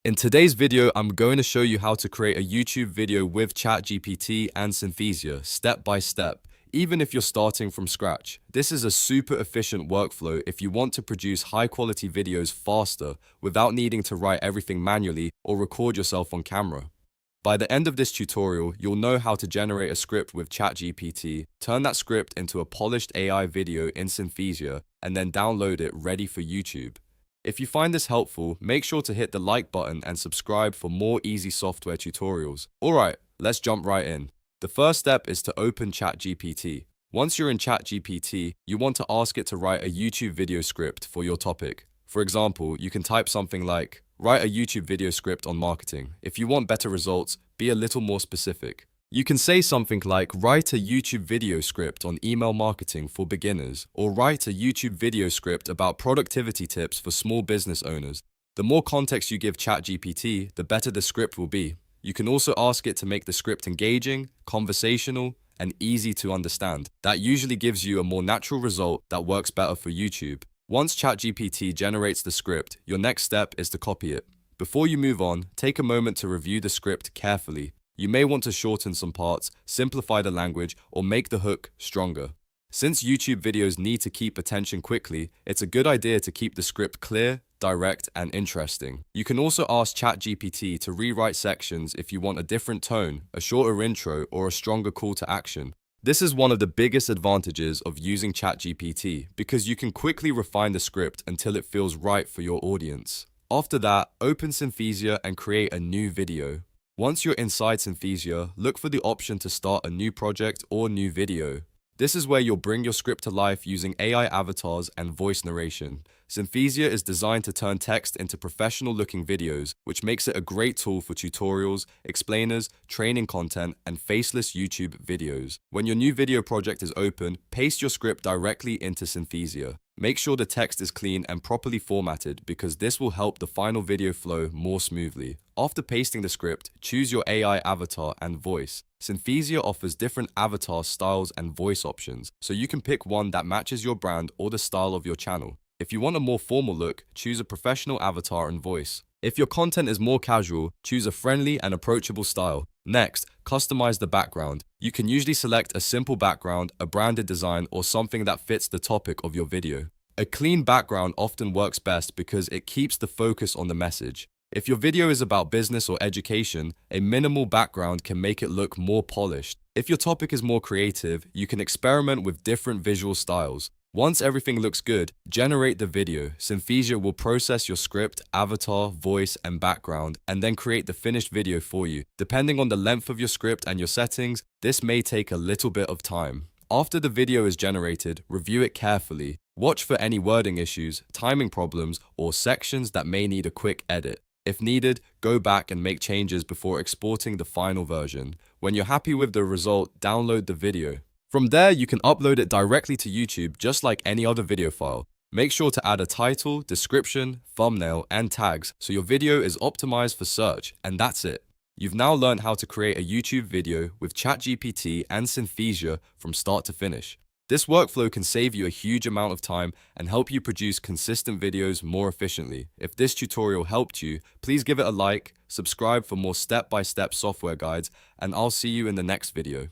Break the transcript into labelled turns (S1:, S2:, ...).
S1: In today's video, I'm going to show you how to create a YouTube video with ChatGPT and Synthesia, step by step, even if you're starting from scratch. This is a super efficient workflow if you want to produce high-quality videos faster without needing to write everything manually or record yourself on camera. By the end of this tutorial, you'll know how to generate a script with ChatGPT, turn that script into a polished AI video in Synthesia, and then download it ready for YouTube. If you find this helpful, make sure to hit the like button and subscribe for more easy software tutorials. Alright, let's jump right in. The first step is to open ChatGPT. Once you're in ChatGPT, you want to ask it to write a YouTube video script for your topic. For example, you can type something like, write a YouTube video script on marketing. If you want better results, be a little more specific. You can say something like, write a YouTube video script on email marketing for beginners, or write a YouTube video script about productivity tips for small business owners. The more context you give ChatGPT, the better the script will be. You can also ask it to make the script engaging, conversational, and easy to understand. That usually gives you a more natural result that works better for YouTube. Once ChatGPT generates the script, your next step is to copy it. Before you move on, take a moment to review the script carefully. You may want to shorten some parts, simplify the language, or make the hook stronger. Since YouTube videos need to keep attention quickly, it's a good idea to keep the script clear, direct, and interesting. You can also ask ChatGPT to rewrite sections if you want a different tone, a shorter intro, or a stronger call to action. This is one of the biggest advantages of using ChatGPT because you can quickly refine the script until it feels right for your audience. After that, open Synthesia and create a new video. Once you're inside Synthesia, look for the option to start a new project or new video. This is where you'll bring your script to life using AI avatars and voice narration. Synthesia is designed to turn text into professional-looking videos, which makes it a great tool for tutorials, explainers, training content, and faceless YouTube videos. When your new video project is open, paste your script directly into Synthesia. Make sure the text is clean and properly formatted because this will help the final video flow more smoothly. After pasting the script, choose your AI avatar and voice. Synthesia offers different avatar styles and voice options, so you can pick one that matches your brand or the style of your channel. If you want a more formal look, choose a professional avatar and voice. If your content is more casual, choose a friendly and approachable style. Next, customize the background. You can usually select a simple background, a branded design, or something that fits the topic of your video. A clean background often works best because it keeps the focus on the message. If your video is about business or education, a minimal background can make it look more polished. If your topic is more creative, you can experiment with different visual styles. Once everything looks good, generate the video. Synthesia will process your script, avatar, voice, and background, and then create the finished video for you. Depending on the length of your script and your settings, this may take a little bit of time. After the video is generated, review it carefully. Watch for any wording issues, timing problems, or sections that may need a quick edit. If needed, go back and make changes before exporting the final version. When you're happy with the result, download the video. From there, you can upload it directly to YouTube just like any other video file. Make sure to add a title, description, thumbnail, and tags so your video is optimized for search, and that's it. You've now learned how to create a YouTube video with ChatGPT and Synthesia from start to finish. This workflow can save you a huge amount of time and help you produce consistent videos more efficiently. If this tutorial helped you, please give it a like, subscribe for more step-by-step software guides, and I'll see you in the next video.